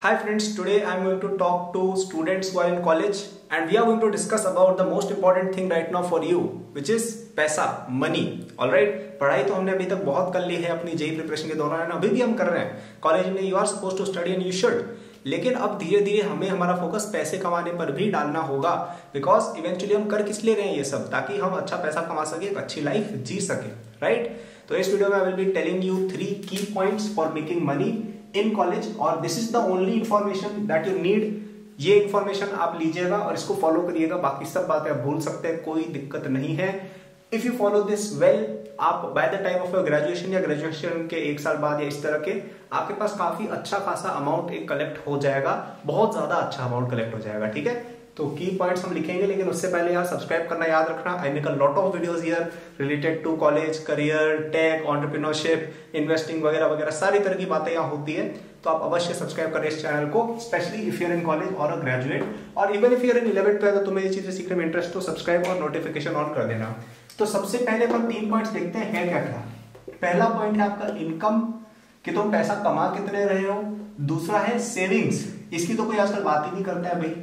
Hi friends, today I am going to talk to students who are in college and we are going to discuss about the most important thing right now for you which is पैसा, money. Alright, पढ़ाई तो हमने अभी तक बहुत कर ली है अपनी जेई प्रिपरेशन के दौरान, अभी भी हम कर रहे हैं कॉलेज में. You are suppose to study and you should, लेकिन अब धीरे धीरे हमें हमारा फोकस पैसे कमाने पर भी डालना होगा. बिकॉज इवेंचुअली हम कर किस लिए रहे हैं ये सब, ताकि हम अच्छा पैसा कमा सके, एक अच्छी लाइफ जी सके. राइट, तो इस वीडियो में I will be telling you 3 key points for making money in college और this is the only information that you need. ये इंफॉर्मेशन आप लीजिएगा और इसको फॉलो करिएगा, बाकी सब बातें आप भूल सकते हैं, कोई दिक्कत नहीं है. If you follow this well, आप by the time of your graduation या ग्रेजुएशन के 1 साल बाद या इस तरह के आपके पास काफी अच्छा खासा अमाउंट एक कलेक्ट हो जाएगा, बहुत ज्यादा अच्छा अमाउंट कलेक्ट हो जाएगा. ठीक है, तो की पॉइंट्स हम लिखेंगे, लेकिन उससे पहले यार सब्सक्राइब करना याद रखना. I make a lot of videos here related to college, career, tech, entrepreneurship, investing वगैरह वगैरह सारी तरह की बातें यहाँ होती है. तो आप अवश्य सब्सक्राइब करें इस चैनल को, specially if you're in college और अ ग्रेजुएट, और even if you're in 11th पे, तो तुम्हें ये चीजें सीखने में इंटरेस्ट हो, सब्सक्राइब और नोटिफिकेशन ऑन कर देना. तो सबसे पहले अपन 3 पॉइंट्स देखते हैं क्या क्या. पहला पॉइंट है आपका इनकम, कि तुम पैसा कमा कितने रहे हो. दूसरा है सेविंग्स, इसकी तो कोई आजकल बात ही नहीं करता है भाई.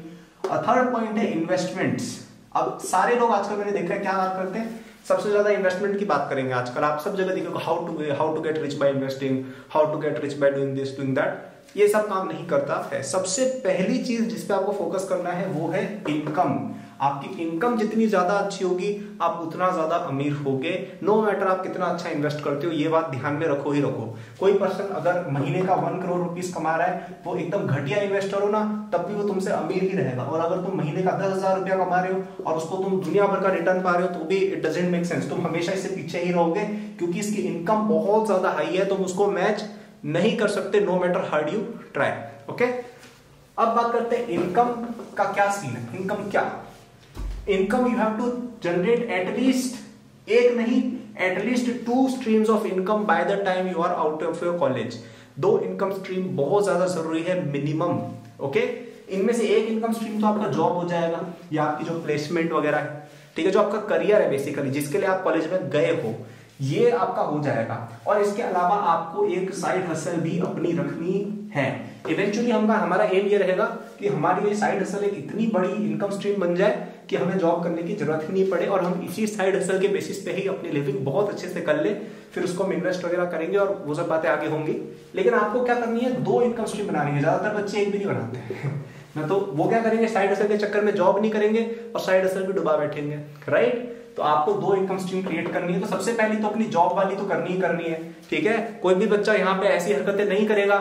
और थर्ड पॉइंट है इन्वेस्टमेंट्स. अब सारे लोग आजकल मैंने देखा है क्या बात करते हैं, सबसे ज्यादा इन्वेस्टमेंट की बात करेंगे आजकल. आप सब जगह देखोगे how to get rich by investing, how to get rich by doing this doing that. ये सब काम नहीं करता है. सबसे पहली चीज जिस पे आपको फोकस करना है वो है इनकम. आपकी इनकम जितनी ज्यादा अच्छी होगी आप उतना ज्यादा अमीर होगे. नो मैटर आप कितना अच्छा इन्वेस्ट करते हो, ये बात ध्यान में रखो ही रखो. कोई पर्सन अगर महीने का 1 करोड़ रुपीस कमा रहा है, वो एकदम घटिया इन्वेस्टर हो ना, तब भी वो तुमसे अमीर ही रहेगा. और अगर तुम महीने का 10,000 रुपया कमा रहे हो और उसको तुम दुनिया भर का रिटर्न पा रहे हो, तो भी इट डजंट मेक सेंस. तुम हमेशा इससे पीछे ही रहोगे, क्योंकि इसकी इनकम बहुत ज्यादा हाई है. तुम उसको मैच नहीं कर सकते, no matter hard you try. Okay, अब बात करते हैं इनकम का क्या सीन है. इनकम क्या, income you have to generate at least एक नहीं, at least 2 streams of income by the time you are out of your college. 2 income stream बहुत ज्यादा जरूरी है, मिनिमम. ओके, इनमें से एक इनकम स्ट्रीम तो आपका जॉब हो जाएगा, या आपकी जो प्लेसमेंट वगैरह है, ठीक है, जो आपका करियर है बेसिकली, जिसके लिए आप कॉलेज में गए हो, ये आपका हो जाएगा. और इसके अलावा आपको एक साइड हसल भी अपनी रखनी है. इवेंचुअली हमारा एम ये रहेगा कि हमारी ये साइड हसल एक इतनी बड़ी इनकम स्ट्रीम बन जाए कि हमें जॉब करने की जरूरत ही नहीं पड़े, और हम इसी साइड हसल के बेसिस पे ही अपनी लिविंग बहुत अच्छे से कर ले. फिर उसको हम इन्वेस्ट वगैरह करेंगे और वो सब बातें आगे होंगी. लेकिन आपको क्या करनी है, 2 इनकम स्ट्रीम बनानी है. ज्यादातर बच्चे एक भी नहीं बनाते हैं ना, तो वो क्या करेंगे, साइड हसल के चक्कर में जॉब नहीं करेंगे और साइड हसल भी डुबा बैठेंगे. राइट, तो आपको 2 इनकम स्ट्रीम क्रिएट करनी है. तो सबसे पहली तो अपनी जॉब वाली तो करनी ही करनी है. ठीक है, कोई भी बच्चा यहाँ पे ऐसी हरकतें नहीं करेगा,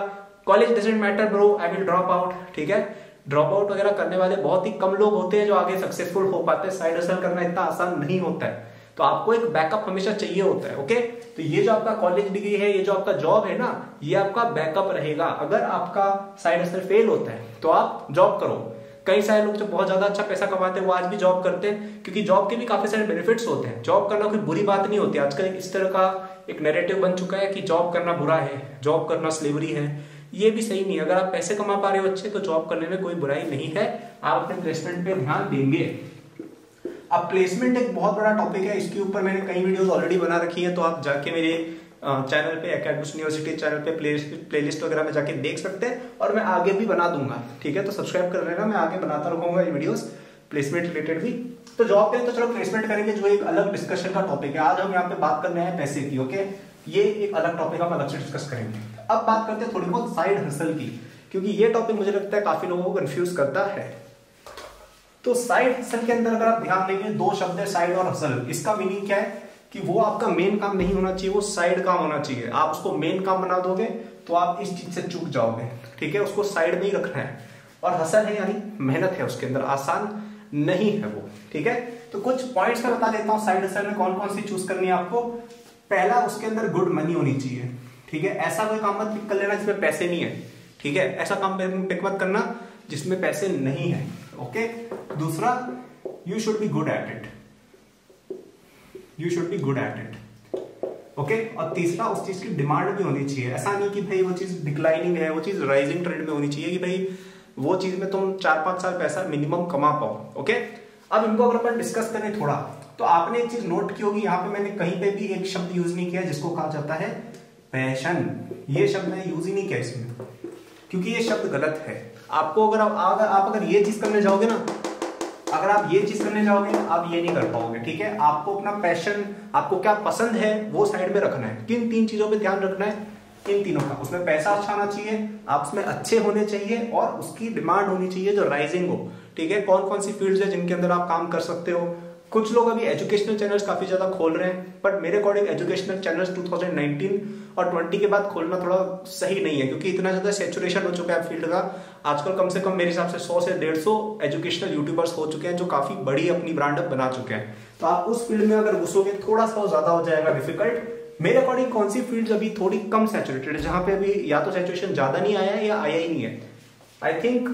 college doesn't matter bro, I will drop out. ठीक है, ड्रॉप आउट वगैरह करने वाले बहुत ही कम लोग होते हैं जो आगे सक्सेसफुल हो पाते हैं. साइड हसल करना इतना आसान नहीं होता है, तो आपको एक बैकअप हमेशा चाहिए होता है. ओके, तो ये जो आपका कॉलेज डिग्री है, ये जो आपका जॉब है ना, ये आपका बैकअप रहेगा. अगर आपका साइड हसल फेल होता है तो आप जॉब करो. कई सारे लोग जो बहुत ज्यादा अच्छा पैसा कमाते हैं वो आज भी जॉब करते हैं, क्योंकि जॉब के भी काफी सारे बेनिफिट्स होते हैं. जॉब करना कोई बुरी बात नहीं होती. आजकल इस तरह का एक नैरेटिव बन चुका है कि जॉब करना बुरा है, जॉब करना स्लेवरी है. ये भी सही नहीं है. अगर आप पैसे कमा पा रहे हो अच्छे, तो जॉब करने में कोई बुराई नहीं है. आप अपने प्लेसमेंट पे ध्यान देंगे. अब प्लेसमेंट एक बहुत बड़ा टॉपिक है, इसके ऊपर मैंने कई वीडियोस ऑलरेडी बना रखी है, तो आप जाके मेरे चैनल पे, एकेडमिक्स यूनिवर्सिटी चैनल पे प्लेलिस्ट वगैरह में जाके देख सकते हैं, और मैं आगे भी बना दूंगा. ठीक है, तो सब्सक्राइब कर लेना, मैं आगे बनाता रहूंगा ये वीडियोस प्लेसमेंट रिलेटेड भी. तो जॉब पे तो चलो प्लेसमेंट करेंगे, जो एक अलग डिस्कशन का टॉपिक है. आज हम यहाँ पे बात करने हैं पैसे की. ओके, ये एक अलग टॉपिक हम अलग से डिस्कस करेंगे. अब बात करते हैं थोड़ी बहुत साइड हसल की, क्योंकि ये टॉपिक मुझे लगता है काफी लोगों को कंफ्यूज करता है. तो साइड हसल के अंदर अगर आप ध्यान देंगे, 2 शब्द है, साइड और हसल. इसका मीनिंग क्या है कि वो आपका मेन काम नहीं होना चाहिए, वो साइड काम होना चाहिए. आप उसको मेन काम बना दोगे तो आप इस चीज से चूक जाओगे. ठीक है, उसको साइड में ही रखना है. और हसल है यानी मेहनत है उसके अंदर, आसान नहीं है वो. ठीक है, तो कुछ पॉइंट्स मैं बता देता हूँ साइड हसल में कौन कौन सी चूज करनी है आपको. पहला, उसके अंदर गुड मनी होनी चाहिए. ठीक है, ऐसा कोई काम मत पिक कर लेना जिसमें पैसे नहीं है. ठीक है, ऐसा काम पिक मत करना जिसमें पैसे नहीं है. ओके, दूसरा, you should be good at it. You should be good at it. Okay, और तीसरा, उस चीज की डिमांड भी होनी चाहिए. ऐसा नहीं कि भाई वो चीज डिक्लाइनिंग है, वो चीज राइजिंग ट्रेंड में होनी चाहिए, कि भाई वो चीज में तुम 4-5 साल पैसा मिनिमम कमा पाओ. ओके, अब इनको अगर अपन डिस्कस करें थोड़ा, तो आपने एक चीज नोट की होगी, यहाँ पे मैंने कहीं पे भी एक शब्द यूज नहीं किया जिसको कहा जाता है पैशन. ये शब्द मैंने यूज ही नहीं किया इसमें. क्योंकि ये शब्द गलत है। आपको अगर आप अगर ये चीज करने जाओगे ना, अगर आप ये चीज करने जाओगे आप ये नहीं कर पाओगे, ठीक है। आपको अपना पैशन, आपको क्या पसंद है वो साइड में रखना है। किन 3 चीजों पे ध्यान रखना है? इन तीनों का। उसमें पैसा अच्छा आना चाहिए, आप उसमें अच्छे होने चाहिए और उसकी डिमांड होनी चाहिए जो राइजिंग हो, ठीक है। कौन कौन सी फील्ड्स है जिनके अंदर आप काम कर सकते हो। कुछ लोग अभी एजुकेशनल चैनल्स काफी ज्यादा खोल रहे हैं, बट मेरे अकॉर्डिंग एजुकेशनल चैनल्स 2019 और 20 के बाद खोलना थोड़ा सही नहीं है, क्योंकि इतना ज्यादा सैचुरेशन हो चुका है फील्ड का। आजकल कम से कम मेरे हिसाब से 100 से 150 एजुकेशनल यूट्यूबर्स हो चुके हैं जो काफी बड़ी अपनी ब्रांड बना चुके हैं। तो आप उस फील्ड में अगर घुसोगे थोड़ा सा ज्यादा हो जाएगा डिफिकल्ट। मेरे अकॉर्डिंग कौन सी फील्ड अभी थोड़ी कम सैचुरेटेड है, जहां पे अभी या तो सैचुरेशन ज्यादा नहीं आया है या आया ही नहीं है। आई थिंक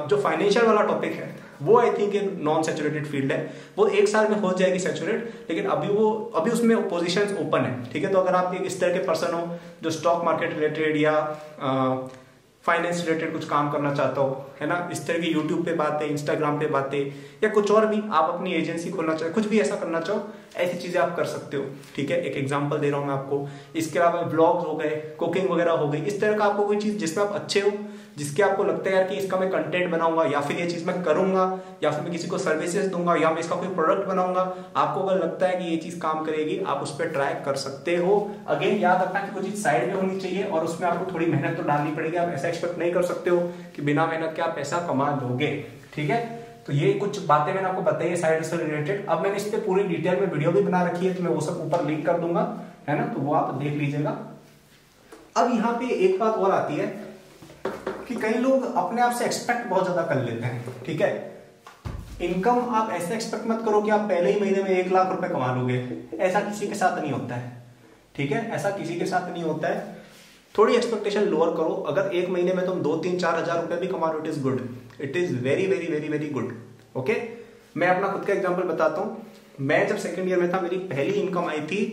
जो फाइनेंशियल वाला टॉपिक है वो आई थिंक एक नॉन सैचुरेटेड फील्ड है, वो 1 साल में हो जाएगी सैचुरेट, लेकिन अभी उसमें पोजीशंस ओपन है, ठीक है। तो अगर आप एक इस तरह के पर्सन हो जो स्टॉक मार्केट रिलेटेड या फाइनेंस रिलेटेड कुछ काम करना चाहता हो, है ना, इस तरह की यूट्यूब पे बातें, इंस्टाग्राम पे बातें, या कुछ और भी, आप अपनी एजेंसी खोलना चाहो, कुछ भी ऐसा करना चाहो, ऐसी चीजें आप कर सकते हो, ठीक है। एक एग्जांपल दे रहा हूं मैं आपको। इसके अलावा व्लॉग्स हो गए, कुकिंग वगैरह हो गई, इस तरह का आपको कोई चीज जिसमें आप अच्छे हो, जिसके आपको लगता है यार कि इसका मैं कंटेंट बनाऊंगा या फिर ये चीज मैं करूंगा या फिर मैं किसी को सर्विसेज दूंगा या मैं इसका कोई प्रोडक्ट बनाऊंगा, आपको अगर लगता है कि ये चीज काम करेगी, आप उस पर ट्राई कर सकते हो। अगेन याद रखना कि कोई चीज साइड में होनी चाहिए और उसमें आपको थोड़ी मेहनत तो डालनी पड़ेगी। आप ऐसा एक्सपेक्ट नहीं कर सकते हो कि बिना मेहनत के आप पैसा कमा लोगे, ठीक है। तो ये कुछ बातें मैंने आपको बताई है साइड से रिलेटेड। अब मैंने इस पे पूरी डिटेल में वीडियो भी बना रखी है, तो मैं वो सब ऊपर लिंक कर दूंगा, है ना, तो वो आप देख लीजिएगा। अब यहाँ पे एक बात और आती है कि कई लोग अपने आप से एक्सपेक्ट बहुत ज्यादा कर लेते हैं, ठीक है। इनकम आप ऐसे एक्सपेक्ट मत करो कि आप पहले ही महीने में 1 लाख रुपए कमा लोगे, ऐसा किसी के साथ नहीं होता है, ठीक है। ऐसा किसी के साथ नहीं होता है। थोड़ी एक्सपेक्टेशन लोअर करो। अगर 1 महीने में तुम 2-3-4 हजार रुपए भी कमा लो, it is good, it is very very very very good, okay. मैं अपना खुद का एग्जाम्पल बताता हूँ। मैं जब सेकंड ईयर में था, मेरी पहली इनकम आई थी,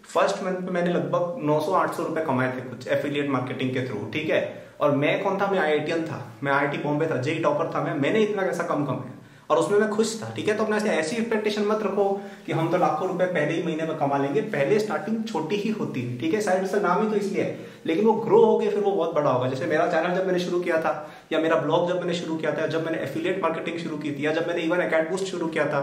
फर्स्ट मंथ में मैंने लगभग 900-800 रुपए कमाए थे कुछ एफिलिएट मार्केटिंग के थ्रू, ठीक है। और मैं कौन था? मैं आईआईटीएन था, मैं आईआईटी बॉम्बे था, जेई टॉपर था मैंने इतना कैसा कम कमाया और उसमें मैं खुश था, ठीक है। तो अपने ऐसी एक्सपेक्टेशन मत रखो कि हम तो लाखों रुपए पहले ही महीने में कमा लेंगे। पहले स्टार्टिंग छोटी ही होती है, ठीक है। साइड से नाम ही तो इसलिए है, लेकिन वो ग्रो हो गए फिर वो बहुत बड़ा होगा। जैसे मेरा चैनल जब मैंने शुरू किया था, या मेरा ब्लॉग जब मैंने शुरू किया था, जब मैंने एफिलिएट मार्केटिंग शुरू की थी, या जब मैंने इवन एकेडमी बूस्ट शुरू किया था,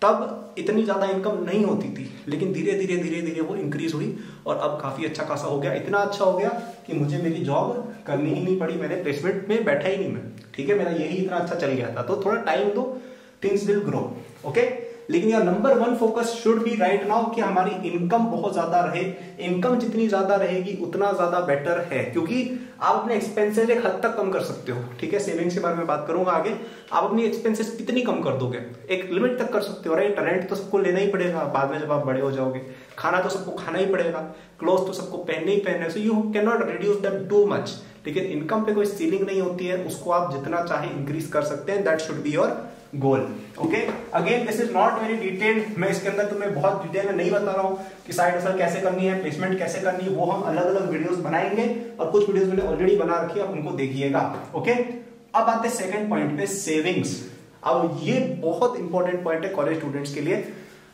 तब इतनी ज्यादा इनकम नहीं होती थी, लेकिन धीरे धीरे धीरे धीरे वो इंक्रीज हुई और अब काफी अच्छा खासा हो गया। इतना अच्छा हो गया कि मुझे मेरी जॉब करनी ही नहीं पड़ी, मैंने प्लेसमेंट में बैठा ही नहीं मैं, ठीक है। मेरा यही इतना अच्छा चल गया था। तो थोड़ा टाइम दो, थिंग्स विल ग्रो, ओके। लेकिन यार number 1 focus should be right now कि हमारी इनकम बहुत ज्यादा रहे। इनकम जितनी ज्यादा रहेगी उतना ज्यादा बेटर है, क्योंकि आप अपने एक्सपेंसेस एक हद तक कम कर सकते हो, ठीक है। सेविंग्स के बारे में बात करूंगा आगे। आप अपनी एक्सपेंसेस कितनी कम कर दोगे? एक लिमिट तक कर सकते हो, राइट। रेंट तो सबको लेना ही पड़ेगा बाद में जब आप बड़े हो जाओगे, खाना तो सबको खाना ही पड़ेगा, क्लोथ तो सबको पहनने ही पहनने, so you can not reduce them too much. लेकिन इनकम पे कोई सीलिंग नहीं होती है, उसको आप जितना चाहे इंक्रीज कर सकते हैं। That should be your goal, okay. Again this is not very detailed, मैं इसके अंदर तुम्हें बहुत डिटेल में नहीं बता रहा हूँ कि साइड हसल कैसे करनी है, प्लेसमेंट कैसे करनी है, वो हम अलग अलग वीडियोस बनाएंगे और कुछ वीडियोस मैंने ऑलरेडी बना रखी है, आप उनको देखिएगा, ओके। अब आते हैं सेकंड पॉइंट पे, सेविंग्स। अब ये बहुत इंपॉर्टेंट पॉइंट है कॉलेज स्टूडेंट्स के लिए।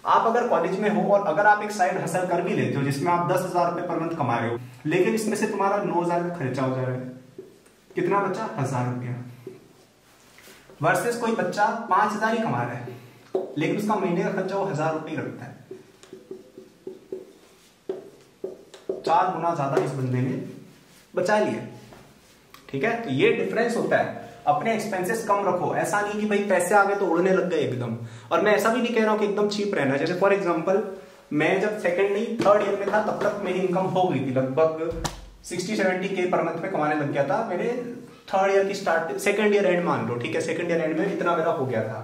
आप अगर कॉलेज में हो और अगर आप एक साइड हसल कर भी लेते हो जिसमें आप 10,000 रुपए पर मंथ कमा रहे हो, लेकिन इसमें से तुम्हारा 9,000 का खर्चा हो जा रहा है, कितना बचा? 1,000 रुपया। वर्सेस कोई बच्चा 5,000 ही कमा रहा है, लेकिन उसका महीने का खर्चा वो 1,000 रुपये रखता है। 4 गुना ज्यादा इस बंदे ने बचा लिया, ठीक है। तो ये डिफरेंस होता है। अपने एक्सपेंसेस कम रखो, ऐसा नहीं कि भाई पैसे आ गए तो उड़ने लग गए एकदम। और मैं ऐसा भी नहीं कह रहा हूं कि एकदम चीप रहना। जैसे फॉर एग्जांपल, मैं जब सेकंड नहीं थर्ड ईयर में था, तब तक मेरी इनकम हो गई थी लगभग 60-70 के पर मंथ में कमाने लग गया था। मेरे थर्ड ईयर की सेकंड ईयर एंड मान लो, ठीक है, सेकंड ईयर एंड में इतना मेरा हो गया था।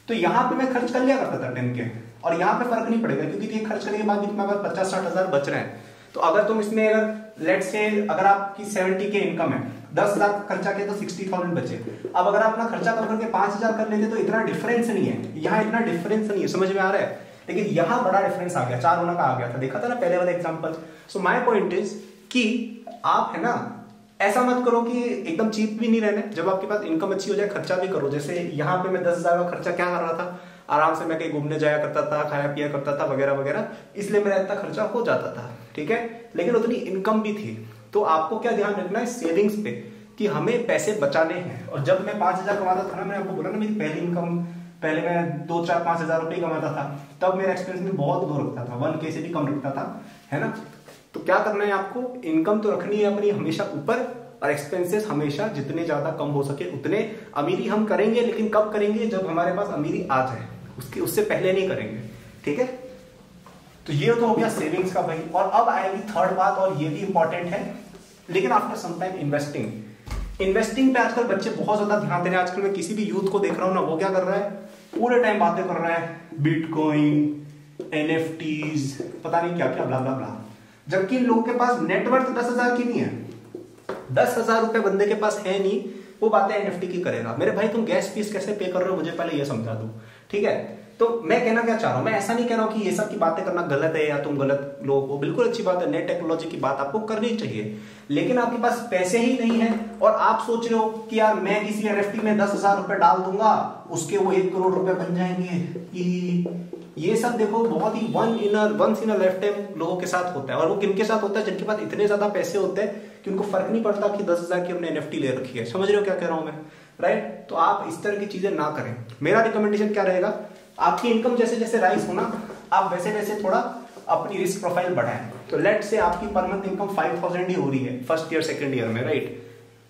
तो यहाँ पे मैं खर्च कर लिया करता था 10 के, और यहाँ पे फर्क नहीं पड़ेगा क्योंकि ये खर्च करने के बाद भी तुम्हारे पास 50-60 हजार बच रहे हैं। तो अगर तुम इसमें अगर लेट से अगर आपकी 70 के इनकम है, 10,000 का खर्चा किया तो 60,000 बचे। अब अगर आप अपना खर्चा कम करके 5,000 कर लेते तो इतना डिफरेंस नहीं है, यहाँ इतना डिफरेंस नहीं है, समझ में आ रहा है। लेकिन यहाँ बड़ा डिफरेंस आ गया, 4 गुना का आ गया था, देखा था ना पहले वाला example. So my point is कि आप है ना ऐसा मत करो कि एकदम चीप भी नहीं रहना। जब आपके पास इनकम अच्छी हो जाए खर्चा भी करो। जैसे यहाँ पे मैं 10,000 का खर्चा क्या कर रहा था, आराम से मैं कहीं घूमने जाया करता था, खाया पिया करता था वगैरह वगैरह, इसलिए मेरा इतना खर्चा हो जाता था, ठीक है। लेकिन उतनी इनकम भी थी। तो आपको क्या ध्यान रखना है सेविंग्स पे, कि हमें पैसे बचाने हैं। और जब मैं 5,000 कमाता था ना, मैंने आपको बोला ना मेरी पहली इनकम, पहले मैं 2, 4, 5,000 रुपये कमाता था, तब मेरा एक्सपेंस में बहुत लो रखता था, 1K से भी कम रखता था, है ना। तो क्या करना है आपको, इनकम तो रखनी है अपनी हमेशा ऊपर, और एक्सपेंसेस हमेशा जितने ज्यादा कम हो सके उतने। अमीरी हम करेंगे, लेकिन कब करेंगे, जब हमारे पास अमीरी आ जाए, उससे पहले नहीं करेंगे, ठीक है। तो ये तो हो गया सेविंग्स का भाई। और अब आएगी थर्ड बात, और ये भी इंपॉर्टेंट है, लेकिन आफ्टर सम टाइम इन्वेस्टिंग पे आजकल बच्चे बहुत ज्यादा ध्यान दे रहे हैं। आजकल मैं किसी भी यूथ को देख रहा हूं ना, वो क्या कर रहा है, पूरे टाइम बातें कर रहा है, बिटकॉइन, NFTs, पता नहीं क्या क्या, ब्ला ब्ला ब्ला, जबकि इन लोगों के पास नेटवर्थ 10,000 की नहीं है, 10,000 रुपए बंदे के पास है नहीं, वो बातें NFT की करेगा। मेरे भाई तुम गैस फीस कैसे पे कर रहे हो, मुझे पहले ये समझा दो, ठीक है। तो मैं कहना क्या चाह रहा हूं, मैं ऐसा नहीं कह रहा हूं कि ये सब की बातें करना गलत है या तुम गलत लोग हो, बिल्कुल अच्छी बात है, नई टेक्नोलॉजी की बात आपको करनी चाहिए, लेकिन आपके पास पैसे ही नहीं है और आप सोच रहे हो कि यार मैं किसी NFT में 10,000 रुपए डाल दूंगा, उसके वो 1 करोड़ रुपए बन जाएंगे। ये सब देखो बहुत ही once in a life time लोगों के साथ होता है। और वो किनके साथ होता है, जिनके पास इतने ज्यादा पैसे होते हैं कि उनको फर्क नहीं पड़ता कि 10,000 की हमने NFT ले रखी है। समझ रहे हो क्या कह रहा हूं मैं, राइट। तो आप इस तरह की चीजें ना करें। मेरा रिकमेंडेशन क्या रहेगा, आपकी इनकम जैसे जैसे राइज हो ना, आप वैसे वैसे थोड़ा अपनी रिस्क प्रोफाइल बढ़ाएं। तो लेट से आपकी पर मंथ इनकम 5,000 ही हो रही है फर्स्ट ईयर सेकंड ईयर में, राइट।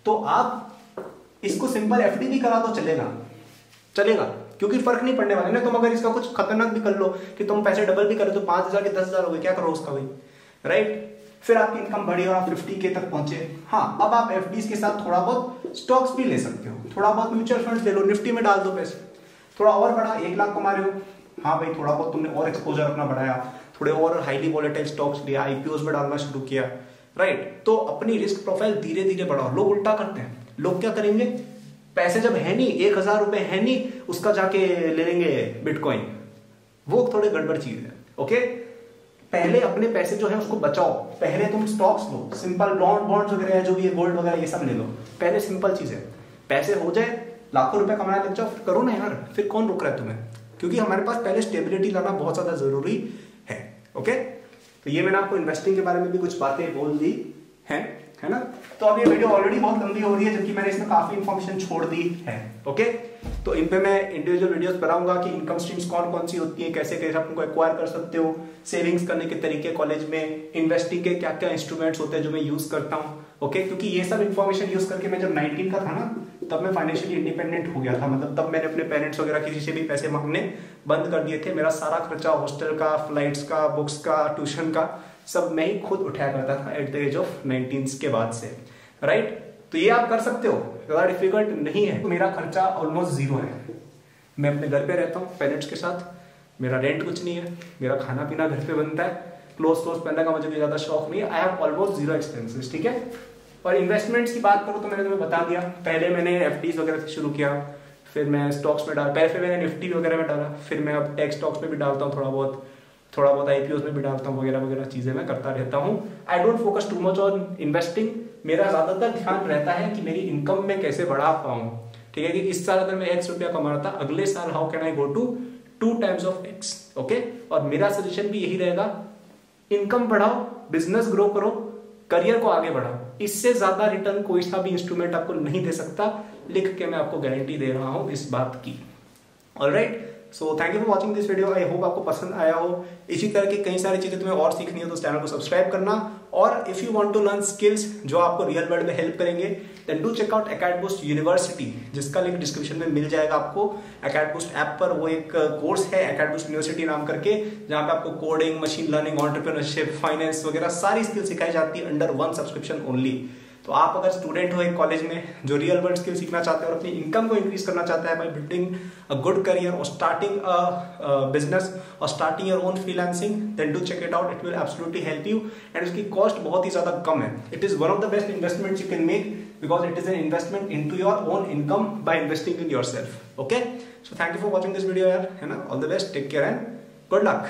तो आप इसको सिंपल FD भी करा तो चलेगा, क्योंकि फर्क नहीं पड़ने वाला ना। तुम अगर इसका कुछ खतरनाक भी कर लो कि तुम पैसे डबल भी करो, तो 5,000 के 10,000 हो गए, क्या करो उसका भाई, राइट। फिर आपकी इनकम बढ़ी और आप 50K तक पहुंचे। हाँ, अब आप FDs के साथ थोड़ा बहुत स्टॉक्स भी ले सकते हो, थोड़ा बहुत म्यूचुअल फंड्स ले लो, निफ्टी में डाल दो पैसे, थोड़ा और बढ़ा, 1 लाख कमा रहे हो, हाँ भाई थोड़ा बहुत तुमने और एक्सपोजर अपना बढ़ाया, थोड़े और हाईली वॉलेटाइल स्टॉक्स लिया, IPOs में डालना शुरू किया, राइट। तो अपनी रिस्क प्रोफाइल धीरे धीरे बढ़ाओ। लोग उल्टा करते हैं, लोग क्या करेंगे, पैसे जब है नहीं, 1,000 रुपए है नहीं, उसका जाके ले लेंगे बिटकॉइन, वो थोड़ी गड़बड़ चीज है, ओके। पहले अपने पैसे जो है उसको बचाओ, पहले तुम स्टॉक्स लो, सिंपल बॉन्ड्स वगैरह जो भी है, गोल्ड वगैरह ये सब ले लो, पहले सिंपल चीज है। पैसे हो जाए, लाखों रुपए कमाने लग जाओ, फिर करो ना यार, फिर कौन रोक रहा है तुम्हें, क्योंकि हमारे पास पहले स्टेबिलिटी लाना बहुत ज्यादा जरूरी है, ओके। तो ये मैंने आपको इन्वेस्टिंग के बारे में भी कुछ बातें बोल दी है ना। तो अब ये वीडियो ऑलरेडी बहुत लंबी हो रही है, जबकि मैंने इसमें काफी इंफॉर्मेशन छोड़ दी है, ओके। तो इन पे मैं इंडिविजुअल वीडियोस बनाऊंगा कि इनकम स्ट्रीम्स कौन कौन सी होती है, कैसे कैसे आप उनको एक्वायर कर सकते हो, सेविंग्स करने के तरीके कॉलेज में, इन्वेस्टिंग के क्या क्या इंस्ट्रूमेंट्स होते हैं जो मैं यूज करता हूँ, ओके। क्योंकि ये सब इंफॉर्मेशन यूज करके मैं जब 19 का था ना, तब मैं फाइनेंशियली इंडिपेंडेंट हो गया था। मतलब तब मैंने अपने पेरेंट्स वगैरह किसी से भी पैसे मांगने बंद कर दिए थे। मेरा सारा खर्चा हॉस्टल का, फ्लाइट्स का, बुक्स का, ट्यूशन का, सब मैं ही खुद उठाया करता था एट द एज ऑफ 19 के बाद से, राइट। तो ये आप कर सकते हो, ज्यादा डिफिकल्ट नहीं है। मेरा खर्चा ऑलमोस्ट 0 है। मैं अपने घर पे रहता हूँ पेरेंट्स के साथ, मेरा रेंट कुछ नहीं है, मेरा खाना पीना घर पे बनता है, क्लोथ पहनने का मुझे भी ज्यादा शौक नहीं है। आई हैव ऑलमोस्ट 0 एक्सपेंसेस, ठीक है। और इन्वेस्टमेंट्स की बात करूँ तो मैंने तुम्हें बता दिया, पहले मैंने FDs वगैरह से शुरू किया, फिर मैं स्टॉक्स में डाला, फिर मैंने निफ्टी वगैरह में डाला, फिर मैं अब टेक स्टॉक्स में भी डालता हूँ, थोड़ा बहुत IPOs में भी डालता हूँ, वगैरह वगैरह चीजें मैं करता रहता हूँ। I don't focus too much on investing. मेरा ज्यादातर ध्यान रहता है कि मेरी इनकम में कैसे बढ़ा पाऊँ, ठीक है। कि इस साल अगर मैं X रुपया कमा रहा था, अगले साल how can I go to 2 times of X, okay. और मेरा सजेशन भी यही रहेगा, इनकम बढ़ाओ, बिजनेस ग्रो करो, करियर को आगे बढ़ाओ। इससे ज्यादा रिटर्न कोई सा भी इंस्ट्रूमेंट आपको नहीं दे सकता, लिख के मैं आपको गारंटी दे रहा हूं इस बात की। Alright, so thank you for watching this video. I hope आपको पसंद आया हो। इसी तरह की कई सारी चीजें तुम्हें और सीखनी हो तो चैनल को सब्सक्राइब करना। और if you want to learn skills जो आपको रियल वर्ल्ड में हेल्प करेंगे, then do check out Acadboost university, जिसका लिंक डिस्क्रिप्शन में मिल जाएगा आपको। अकेडबूस्ट ऐप पर वो एक कोर्स है अकेडबूस्ट यूनिवर्सिटी नाम करके, जहां पे आपको coding, machine learning, entrepreneurship, finance वगैरह सारी स्किल सिखाई जाती है अंडर 1 सब्सक्रिप्शन ओनली। तो आप अगर स्टूडेंट हो एक कॉलेज में जो रियल वर्ल्ड स्किल सीखना चाहते हैं और अपनी इनकम को इंक्रीज करना चाहता है by building a good career और स्टार्टिंग अ बिजनेस और starting your own freelancing, then do check it out, it will absolutely help you. And इसकी कॉस्ट बहुत ही ज्यादा कम है। It is one of the best investments you can make because it is an investment into your own income by investing in yourself, okay. So thank you for watching this video यार, है ना। All the best, take care and good luck.